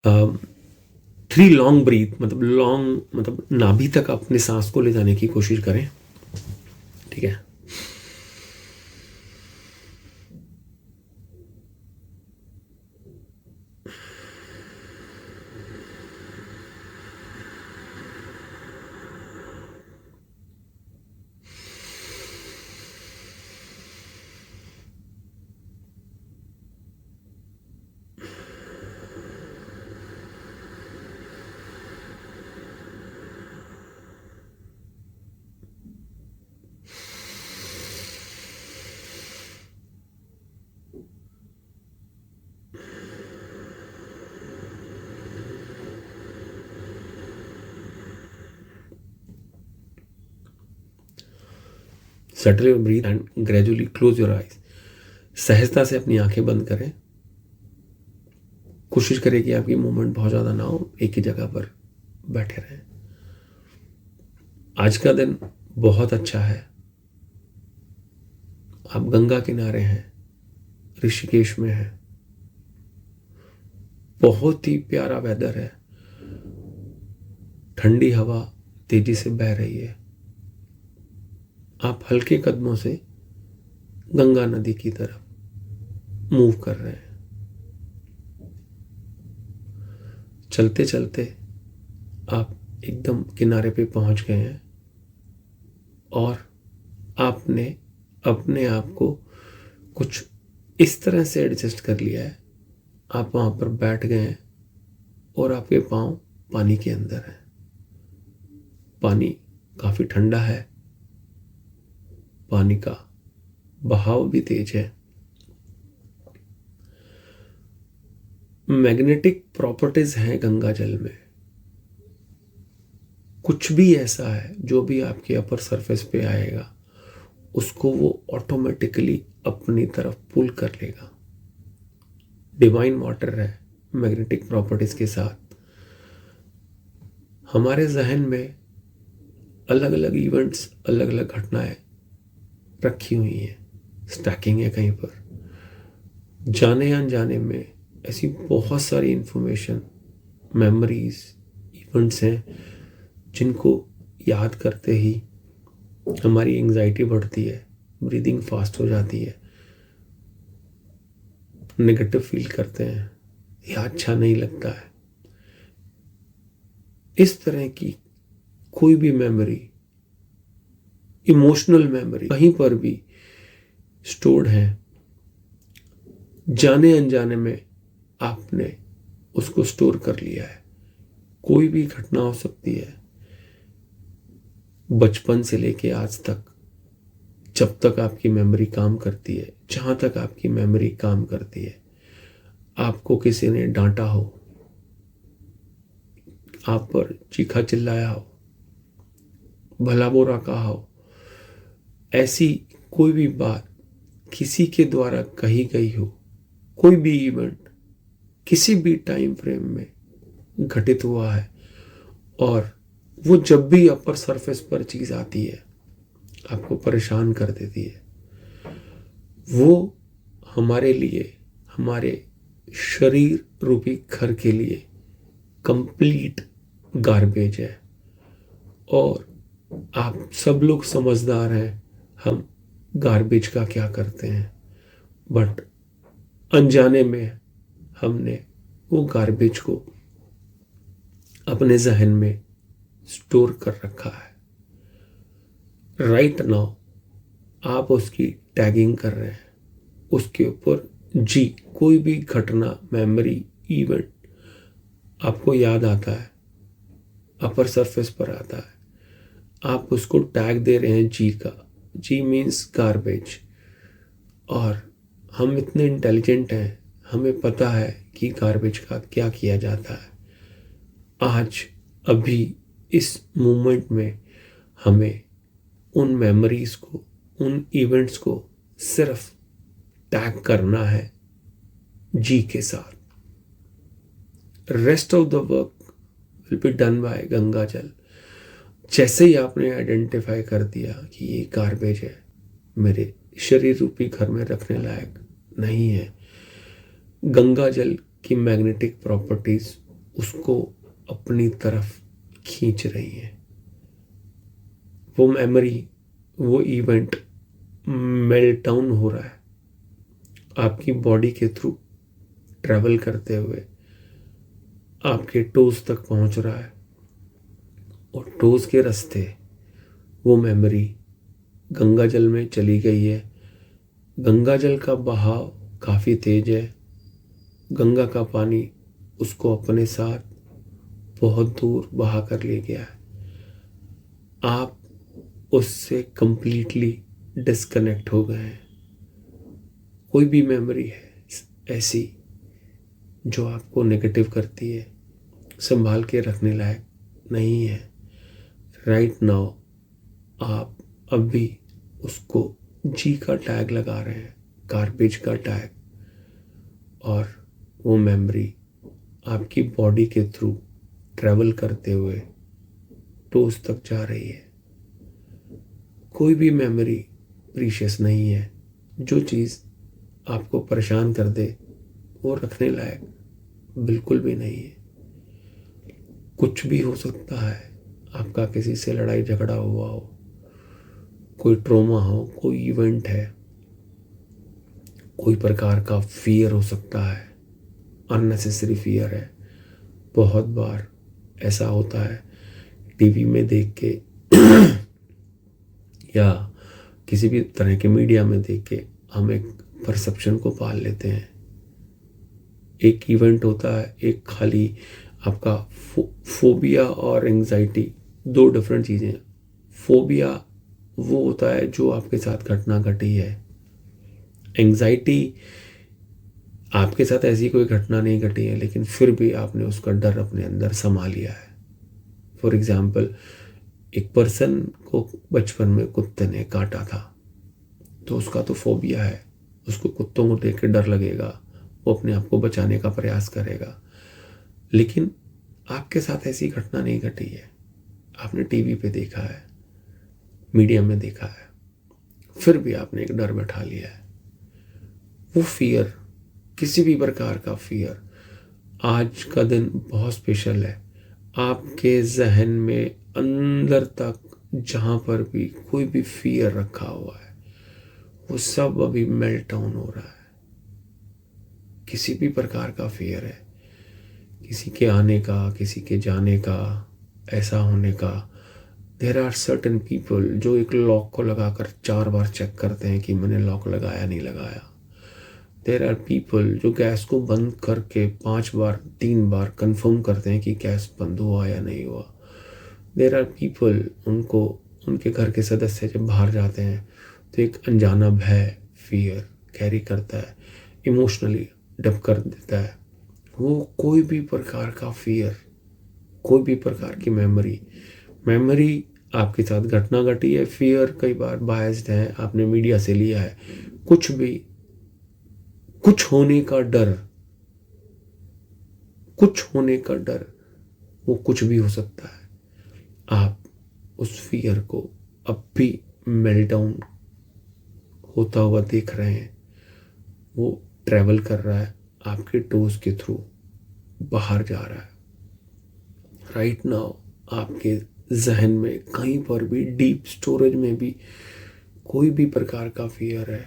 Three long breath, मतलब long मतलब नाभि तक अपने सांस को ले जाने की कोशिश करें। ठीक है। Settle your breathe and gradually close your eyes. सहजता से अपनी आंखें बंद करें। कोशिश करें कि आपकी मूवमेंट बहुत ज़्यादा ना हो, एक ही जगह पर बैठे रहें। आज का दिन बहुत अच्छा है। आप गंगा किनारे हैं, ऋषिकेश में हैं। बहुत ही प्यारा वेदर है। ठंडी हवा तेजी से बह रही है। आप हल्के कदमों से गंगा नदी की तरफ मूव कर रहे हैं। चलते चलते आप एकदम किनारे पे पहुंच गए हैं और आपने अपने आप को कुछ इस तरह से एडजस्ट कर लिया है, आप वहां पर बैठ गए हैं और आपके पांव पानी के अंदर हैं। पानी काफी ठंडा है, पानी का बहाव भी तेज है। मैग्नेटिक प्रॉपर्टीज हैं गंगा जल में। कुछ भी ऐसा है जो भी आपके अपर सरफेस पे आएगा उसको वो ऑटोमेटिकली अपनी तरफ पुल कर लेगा। डिवाइन वाटर है मैग्नेटिक प्रॉपर्टीज के साथ। हमारे जहन में अलग अलग इवेंट्स, अलग अलग घटनाएं रखी हुई हैं, स्टैकिंग है कहीं पर। जाने अनजाने में ऐसी बहुत सारी इंफॉर्मेशन, मेमोरीज, इवेंट्स हैं जिनको याद करते ही हमारी एंजाइटी बढ़ती है, ब्रीदिंग फास्ट हो जाती है, नेगेटिव फील करते हैं, यह अच्छा नहीं लगता है। इस तरह की कोई भी मेमोरी, इमोशनल मेमोरी कहीं पर भी स्टोर्ड है, जाने अनजाने में आपने उसको स्टोर कर लिया है। कोई भी घटना हो सकती है, बचपन से लेके आज तक, जब तक आपकी मेमोरी काम करती है, जहां तक आपकी मेमोरी काम करती है, आपको किसी ने डांटा हो, आप पर चीखा चिल्लाया हो, भला बुरा कहा हो, ऐसी कोई भी बात किसी के द्वारा कही गई हो, कोई भी इवेंट किसी भी टाइम फ्रेम में घटित हुआ है और वो जब भी अपर सरफेस पर चीज आती है आपको परेशान कर देती है, वो हमारे लिए, हमारे शरीर रूपी घर के लिए कंप्लीट गार्बेज है। और आप सब लोग समझदार हैं हम गार्बेज का क्या करते हैं, बट अनजाने में हमने वो गार्बेज को अपने जहन में स्टोर कर रखा है। राइट नाउ आप उसकी टैगिंग कर रहे हैं। उसके ऊपर जी, कोई भी घटना, मेमोरी, इवेंट आपको याद आता है, अपर सरफेस पर आता है, आप उसको टैग दे रहे हैं जी का। जी मीन्स गार्बेज। और हम इतने इंटेलिजेंट हैं, हमें पता है कि गार्बेज का क्या किया जाता है। आज अभी इस मोमेंट में हमें उन मेमोरीज को, उन इवेंट्स को सिर्फ टैग करना है जी के साथ। Rest of the work will be done by Ganga जल। जैसे ही आपने आइडेंटिफाई कर दिया कि ये गार्बेज है, मेरे शरीर रूपी घर में रखने लायक नहीं है, गंगा जल की मैग्नेटिक प्रॉपर्टीज उसको अपनी तरफ खींच रही हैं। वो मेमोरी, वो इवेंट मेल्ट डाउन हो रहा है आपकी बॉडी के थ्रू, ट्रैवल करते हुए आपके टोज तक पहुंच रहा है, और टोज के रास्ते वो मेमोरी गंगा जल में चली गई है। गंगा जल का बहाव काफ़ी तेज है। गंगा का पानी उसको अपने साथ बहुत दूर बहा कर ले गया है। आप उससे कंप्लीटली डिस्कनेक्ट हो गए हैं। कोई भी मेमोरी है ऐसी जो आपको नेगेटिव करती है, संभाल के रखने लायक नहीं है। राइट नाउ आप अभी उसको जी का टैग लगा रहे हैं, गार्बेज का टैग, और वो मेमोरी आपकी बॉडी के थ्रू ट्रैवल करते हुए टोज तक जा रही है। कोई भी मेमोरी प्रीशियस नहीं है। जो चीज़ आपको परेशान कर दे वो रखने लायक बिल्कुल भी नहीं है। कुछ भी हो सकता है, आपका किसी से लड़ाई झगड़ा हुआ हो, कोई ट्रॉमा हो, कोई इवेंट है, कोई प्रकार का फियर हो सकता है, अननेसेसरी फियर है। बहुत बार ऐसा होता है टीवी में देख के या किसी भी तरह के मीडिया में देख के हम एक परसेप्शन को पाल लेते हैं। एक इवेंट होता है, एक खाली आपका फोबिया और एंजाइटी दो डिफरेंट चीज़ें। फोबिया वो होता है जो आपके साथ घटना घटी है। एंजाइटी आपके साथ ऐसी कोई घटना नहीं घटी है, लेकिन फिर भी आपने उसका डर अपने अंदर समा लिया है। फॉर एग्जाम्पल, एक पर्सन को बचपन में कुत्ते ने काटा था, तो उसका तो फोबिया है, उसको कुत्तों को देख के डर लगेगा, वो अपने आप को बचाने का प्रयास करेगा। लेकिन आपके साथ ऐसी घटना नहीं घटी है, आपने टीवी पे देखा है, मीडिया में देखा है, फिर भी आपने एक डर बैठा लिया है। वो फियर, किसी भी प्रकार का फियर, आज का दिन बहुत स्पेशल है। आपके जहन में अंदर तक जहाँ पर भी कोई भी फियर रखा हुआ है, वो सब अभी मेल्ट डाउन हो रहा है। किसी भी प्रकार का फियर है, किसी के आने का, किसी के जाने का, ऐसा होने का। देर आर सर्टन पीपल जो एक लॉक को लगाकर 4 बार चेक करते हैं कि मैंने लॉक लगाया नहीं लगाया। देर आर पीपल जो गैस को बंद करके 5 बार 3 बार कंफर्म करते हैं कि गैस बंद हुआ या नहीं हुआ। देर आर पीपल, उनको उनके घर के सदस्य जब बाहर जाते हैं तो एक अनजाना भय, फियर कैरी करता है, इमोशनली डब कर देता है। वो कोई भी प्रकार का फियर, कोई भी प्रकार की मेमोरी आपके साथ घटना घटी है। फियर कई बार बायस्ड है, आपने मीडिया से लिया है। कुछ भी, कुछ होने का डर, कुछ होने का डर, वो कुछ भी हो सकता है। आप उस फियर को अब भी मेल्ट डाउन होता हुआ देख रहे हैं। वो ट्रैवल कर रहा है आपके टोज के थ्रू, बाहर जा रहा है। राइट नाउ आपके जहन में कहीं पर भी, डीप स्टोरेज में भी कोई भी प्रकार का फियर है,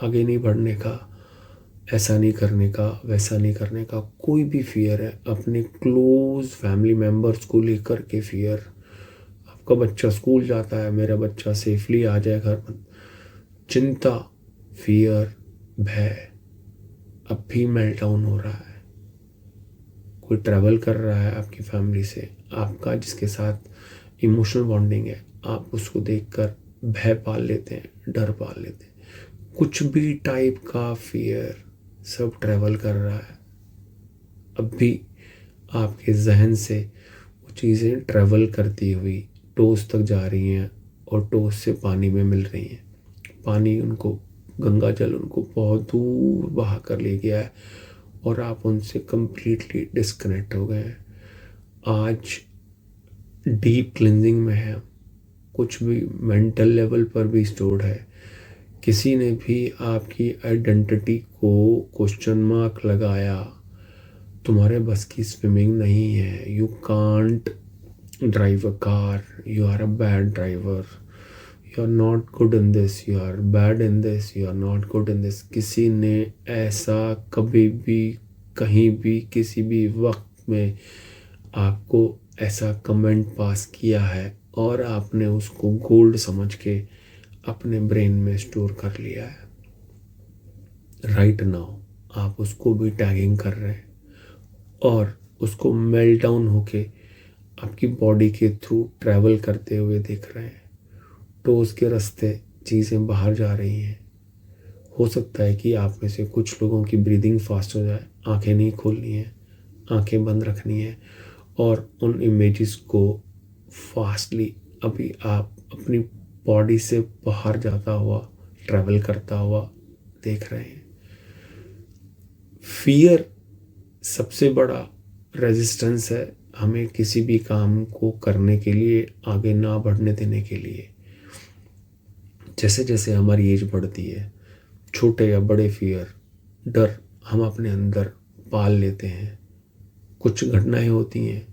आगे नहीं बढ़ने का, ऐसा नहीं करने का, वैसा नहीं करने का, कोई भी फियर है, अपने क्लोज फैमिली मेम्बर्स को लेकर के फियर। आपका बच्चा स्कूल जाता है, मेरा बच्चा सेफली आ जाए घर पर, चिंता, फियर, भय अब भी मेल्ट डाउन हो रहा है। कोई ट्रैवल कर रहा है आपकी फैमिली से, आपका जिसके साथ इमोशनल बॉन्डिंग है, आप उसको देखकर भय पाल लेते हैं, डर पाल लेते हैं। कुछ भी टाइप का फियर सब ट्रैवल कर रहा है। अब भी आपके जहन से वो चीज़ें ट्रैवल करती हुई टोस तक जा रही हैं और टोस से पानी में मिल रही हैं। पानी उनको, गंगा जल उनको बहुत दूर बहा कर ले गया है और आप उनसे कंप्लीटली डिस्कनेक्ट हो गए हैं। आज डीप क्लिनजिंग में है, कुछ भी मेंटल लेवल पर भी स्टोर्ड है। किसी ने भी आपकी आइडेंटिटी को क्वेश्चन मार्क लगाया, तुम्हारे बस की स्विमिंग नहीं है, you can't drive a car, you are a bad driver, you are not good in this, you are bad in this, you are not good in this. किसी ने ऐसा कभी भी कहीं भी किसी भी वक्त में आपको ऐसा कमेंट पास किया है और आपने उसको गोल्ड समझ के अपने ब्रेन में स्टोर कर लिया है। राइट नाउ आप उसको भी टैगिंग कर रहे हैं और उसको मेल्ट डाउन होके आपकी बॉडी के थ्रू ट्रैवल करते हुए देख रहे हैं। तो उसके रास्ते चीज़ें बाहर जा रही हैं। हो सकता है कि आप में से कुछ लोगों की ब्रीदिंग फास्ट हो जाए, आंखें नहीं खोलनी है, आंखें बंद रखनी है और उन इमेजेस को फास्टली अभी आप अपनी बॉडी से बाहर जाता हुआ ट्रैवल करता हुआ देख रहे हैं। फियर सबसे बड़ा रेजिस्टेंस है हमें किसी भी काम को करने के लिए, आगे ना बढ़ने देने के लिए। जैसे जैसे हमारी एज बढ़ती है, छोटे या बड़े फियर, डर हम अपने अंदर पाल लेते हैं। कुछ घटनाएं होती हैं,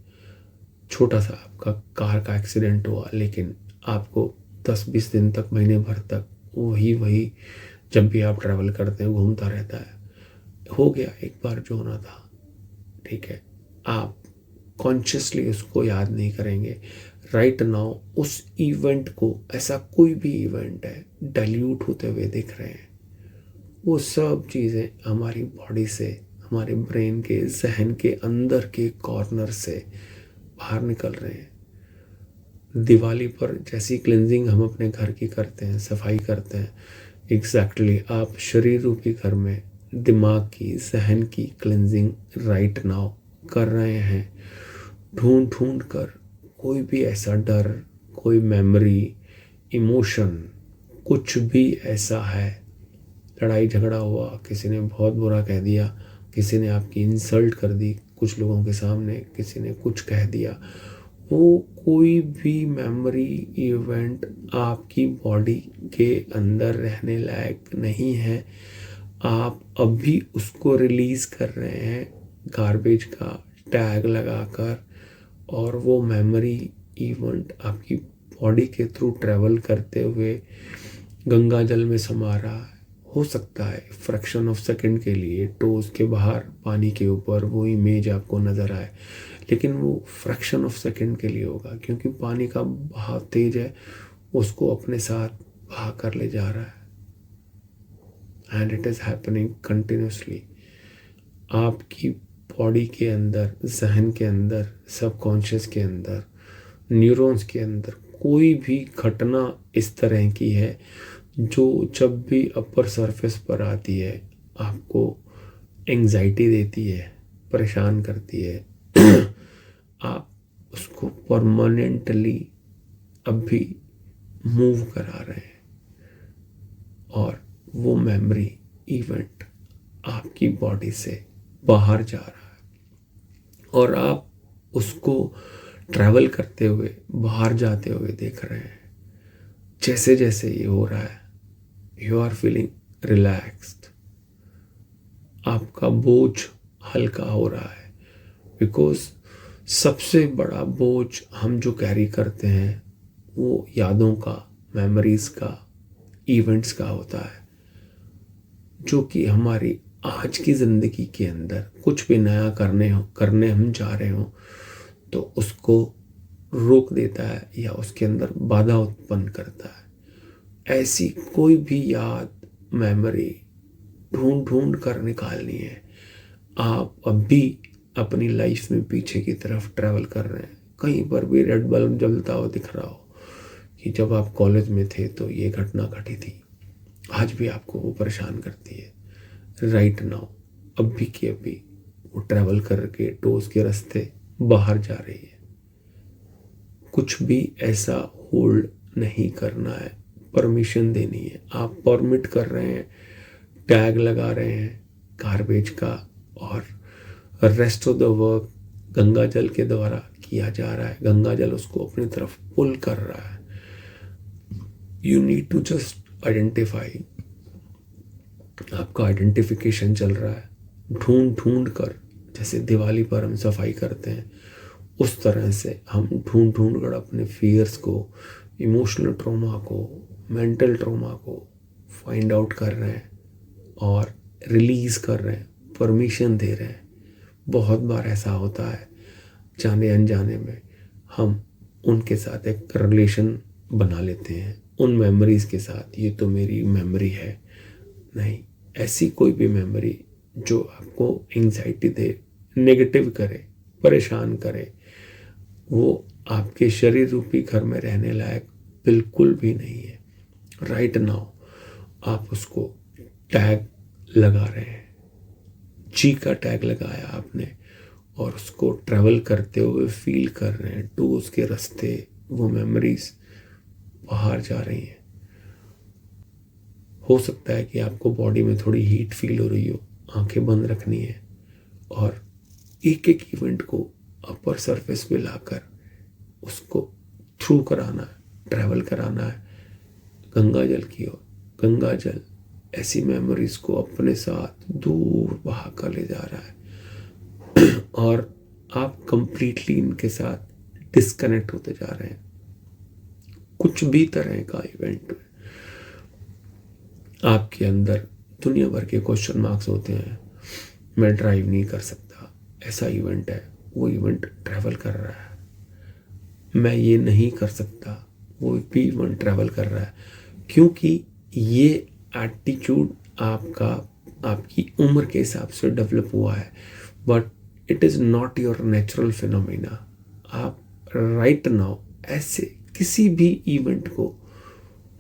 छोटा सा आपका कार का एक्सीडेंट हुआ, लेकिन आपको 10-20 दिन तक, महीने भर तक वही जब भी आप ट्रैवल करते हैं घूमता रहता है। हो गया एक बार जो होना था, ठीक है, आप कॉन्शियसली उसको याद नहीं करेंगे। राइट नाउ उस इवेंट को, ऐसा कोई भी इवेंट है, डाइल्यूट होते हुए देख रहे हैं। वो सब चीज़ें हमारी बॉडी से, हमारे ब्रेन के, जहन के अंदर के कॉर्नर से बाहर निकल रहे हैं। दिवाली पर जैसी क्लिनजिंग हम अपने घर की करते हैं, सफाई करते हैं, एग्जैक्टली आप शरीर रूपी घर में दिमाग की, जहन की क्लिनजिंग राइट नाउ कर रहे हैं। ढूंढ ढूंढ कर कोई भी ऐसा डर, कोई मेमोरी, इमोशन, कुछ भी ऐसा है, लड़ाई झगड़ा हुआ, किसी ने बहुत बुरा कह दिया, किसी ने आपकी इंसल्ट कर दी कुछ लोगों के सामने, किसी ने कुछ कह दिया, वो कोई भी मेमोरी इवेंट आपकी बॉडी के अंदर रहने लायक नहीं है। आप अभी उसको रिलीज कर रहे हैं गार्बेज का टैग लगाकर, और वो मेमोरी इवेंट आपकी बॉडी के थ्रू ट्रैवल करते हुए गंगा जल में समा रहा है। हो सकता है फ्रैक्शन ऑफ सेकंड के लिए टोज के बाहर पानी के ऊपर वो इमेज आपको नज़र आए, लेकिन वो फ्रैक्शन ऑफ सेकंड के लिए होगा, क्योंकि पानी का बहाव तेज है, उसको अपने साथ बहा कर ले जा रहा है। And it is happening continuously. आपकी बॉडी के अंदर, जहन के अंदर, सबकॉन्शियस के अंदर, न्यूरॉन्स के अंदर कोई भी घटना इस तरह की है जो जब भी अपर सरफेस पर आती है आपको एंजाइटी देती है, परेशान करती है। आप उसको परमानेंटली अभी मूव करा रहे हैं और वो मेमोरी इवेंट आपकी बॉडी से बाहर जा रहा है और आप उसको ट्रैवल करते हुए बाहर जाते हुए देख रहे हैं। जैसे जैसे ये हो रहा है, यू आर फीलिंग रिलैक्स्ड, आपका बोझ हल्का हो रहा है, बिकॉज सबसे बड़ा बोझ हम जो कैरी करते हैं वो यादों का, मेमोरीज का, इवेंट्स का होता है, जो कि हमारी आज की ज़िंदगी के अंदर कुछ भी नया करने हम जा रहे हो तो उसको रोक देता है या उसके अंदर बाधा उत्पन्न करता है। ऐसी कोई भी याद, मेमोरी ढूंढ ढूंढ कर निकालनी है। आप अभी अपनी लाइफ में पीछे की तरफ ट्रैवल कर रहे हैं, कहीं पर भी रेड बल्ब जलता हुआ दिख रहा हो कि जब आप कॉलेज में थे तो ये घटना घटी थी, आज भी आपको वो परेशान करती है। राइट नाउ अभी की अभी वो ट्रैवल करके टोज के रास्ते बाहर जा रही है। कुछ भी ऐसा होल्ड नहीं करना है, परमिशन देनी है। आप परमिट कर रहे हैं, टैग लगा रहे हैं गार्बेज का, और rest of the work Ganga जल के द्वारा किया जा रहा है। गंगा जल उसको अपनी तरफ पुल कर रहा है। You need to just identify. आपका आइडेंटिफिकेशन चल रहा है, ढूंढ ढूंढ कर जैसे दिवाली पर हम सफाई करते हैं, उस तरह से हम ढूंढ ढूंढ कर अपने फियर्स को, इमोशनल ट्रॉमा को, मेंटल ट्रॉमा को फाइंड आउट कर रहे हैं और रिलीज कर रहे हैं, परमिशन दे रहे हैं। बहुत बार ऐसा होता है, जाने अनजाने में हम उनके साथ एक रिलेशन बना लेते हैं उन मेमोरीज के साथ। ये तो मेरी मेमोरी है। नहीं, ऐसी कोई भी मेमोरी जो आपको एंजाइटी दे, नेगेटिव करे, परेशान करे, वो आपके शरीर रूपी घर में रहने लायक बिल्कुल भी नहीं है। राइट नाउ आप उसको टैग लगा रहे हैं, जी का टैग लगाया आपने, और उसको ट्रैवल करते हुए फील कर रहे हैं। टूल्स के रास्ते वो मेमोरीज बाहर जा रही हैं। हो सकता है कि आपको बॉडी में थोड़ी हीट फील हो रही हो, आंखें बंद रखनी है और एक एक इवेंट को अपर सरफेस पे लाकर उसको थ्रू कराना है, ट्रैवल कराना है गंगा जल की ओर। गंगा जल ऐसी मेमोरीज को अपने साथ दूर बहा कर ले जा रहा है और आप कंप्लीटली इनके साथ डिस्कनेक्ट होते जा रहे हैं। कुछ भी तरह का इवेंट आपके अंदर दुनिया भर के क्वेश्चन मार्क्स होते हैं, मैं ड्राइव नहीं कर सकता, ऐसा इवेंट है, वो इवेंट ट्रैवल कर रहा है। मैं ये नहीं कर सकता, वो भी इवेंट ट्रैवल कर रहा है। क्योंकि ये एटीट्यूड आपका आपकी उम्र के हिसाब से डेवलप हुआ है, but it is not your natural phenomena. आप राइट नाउ ऐसे किसी भी इवेंट को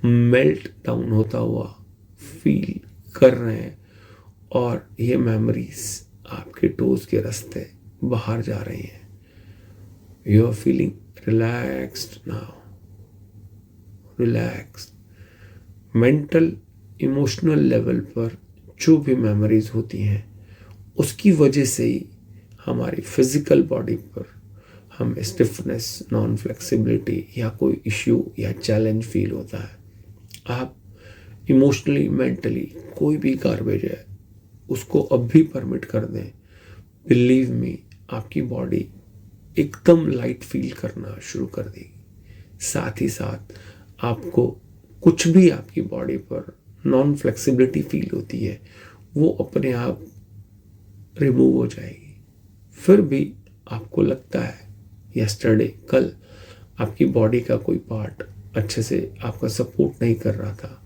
मेल्ट डाउन होता हुआ फील कर रहे हैं और ये मेमोरीज आपके टोज के रास्ते बाहर जा रही हैं। You are feeling relaxed now, relaxed. Mental emotional level पर जो भी मेमोरीज होती हैं उसकी वजह से ही हमारी फिजिकल बॉडी पर हम स्टिफनेस, नॉन फ्लेक्सिबिलिटी या कोई इश्यू या चैलेंज फील होता है। आप इमोशनली, मेंटली कोई भी गार्बेज है उसको अब भी परमिट कर दें, बिलीव मी, आपकी बॉडी एकदम लाइट फील करना शुरू कर देगी। साथ ही साथ आपको कुछ भी आपकी बॉडी पर नॉन फ्लेक्सिबिलिटी फील होती है वो अपने आप रिमूव हो जाएगी। फिर भी आपको लगता है यस्टरडे, कल आपकी बॉडी का कोई पार्ट अच्छे से आपका सपोर्ट नहीं कर रहा था,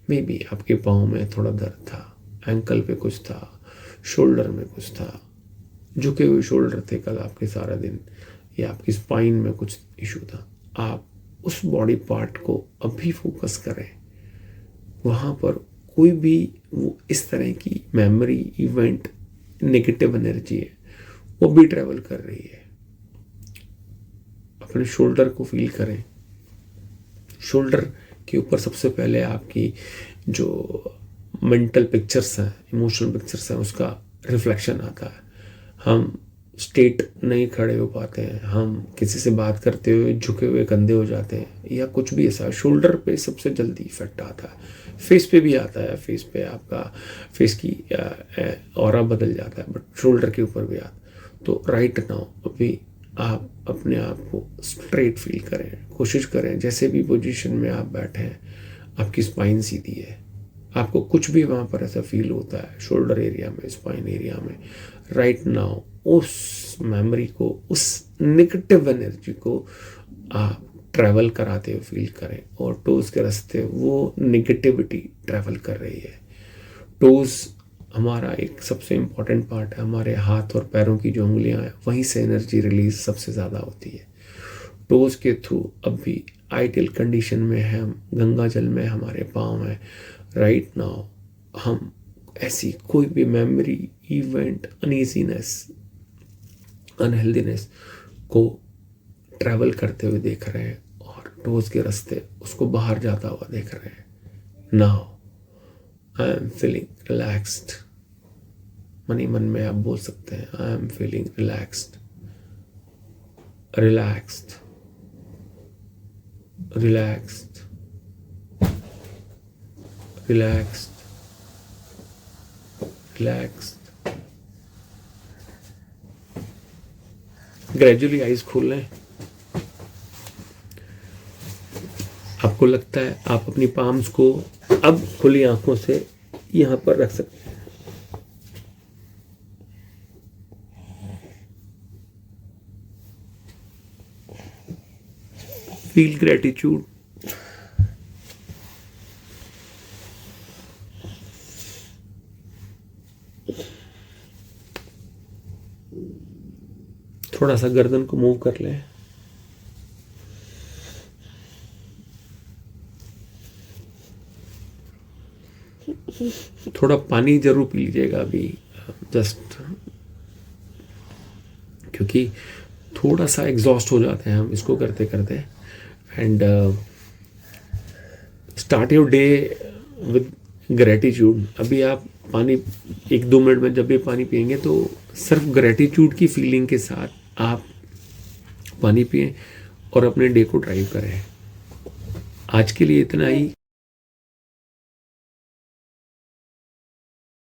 मे बी आपके पाँव में थोड़ा दर्द था, एंकल पे कुछ था, शोल्डर में कुछ था, झुके हुए शोल्डर थे कल आपके सारा दिन, या आपकी स्पाइन में कुछ इशू था। आप उस बॉडी पार्ट को अभी फोकस करें, वहाँ पर कोई भी वो इस तरह की मेमोरी, इवेंट, नेगेटिव एनर्जी है वो भी ट्रैवल कर रही है। अपने शोल्डर को फील करें। शोल्डर के ऊपर सबसे पहले आपकी जो मेंटल पिक्चर्स हैं, इमोशनल पिक्चर्स हैं, उसका रिफ्लेक्शन आता है। हम स्ट्रेट नहीं खड़े हो पाते हैं, हम किसी से बात करते हुए झुके हुए कंधे हो जाते हैं, या कुछ भी ऐसा। शोल्डर पे सबसे जल्दी इफेक्ट आता है, फेस पे भी आता है, फेस पे आपका फेस की ऑरा बदल जाता है, बट शोल्डर के ऊपर भी आता है। तो राइट नाउ अभी आप अपने आप को स्ट्रेट फील करें, कोशिश करें जैसे भी पोजीशन में आप बैठे हैं आपकी स्पाइन सीधी है। आपको कुछ भी वहाँ पर ऐसा फील होता है शोल्डर एरिया में, स्पाइन एरिया में, राइट नाउ उस मेमोरी को, उस नेगेटिव एनर्जी को आप ट्रैवल कराते हुए फील करें, और टोज के रास्ते वो नेगेटिविटी ट्रैवल कर रही है। टोज हमारा एक सबसे इम्पॉर्टेंट पार्ट है, हमारे हाथ और पैरों की जो उंगलियां हैं वहीं से एनर्जी रिलीज सबसे ज़्यादा होती है। टोज के थ्रू अब भी आइडियल कंडीशन में है, हम गंगा जल में हमारे पाँव हैं। राइट नाउ हम ऐसी कोई भी मेमोरी, इवेंट, अनईजीनेस, अनहेल्दीनेस को ट्रैवल करते हुए देख रहे हैं और टोज के रास्ते उसको बाहर जाता हुआ देख रहे हैं। Now I am feeling relaxed. मन ही मन में आप बोल सकते हैं, I am feeling relaxed, relaxed, relaxed, relaxed, relaxed, gradually eyes खोल लें। आपको लगता है आप अपनी पाम्स को अब खुली आंखों से यहां पर रख सकते हैं। Feel gratitude. थोड़ा सा गर्दन को मूव कर लें। थोड़ा पानी जरूर पी लीजिएगा अभी, जस्ट क्योंकि थोड़ा सा एग्जॉस्ट हो जाते हैं हम इसको करते करते। And start your day with gratitude. अभी आप पानी 1-2 मिनट में जब भी पानी पिएंगे तो सिर्फ ग्रेटिट्यूड की फीलिंग के साथ आप पानी पिएं और अपने डे को ड्राइव करें। आज के लिए इतना ही।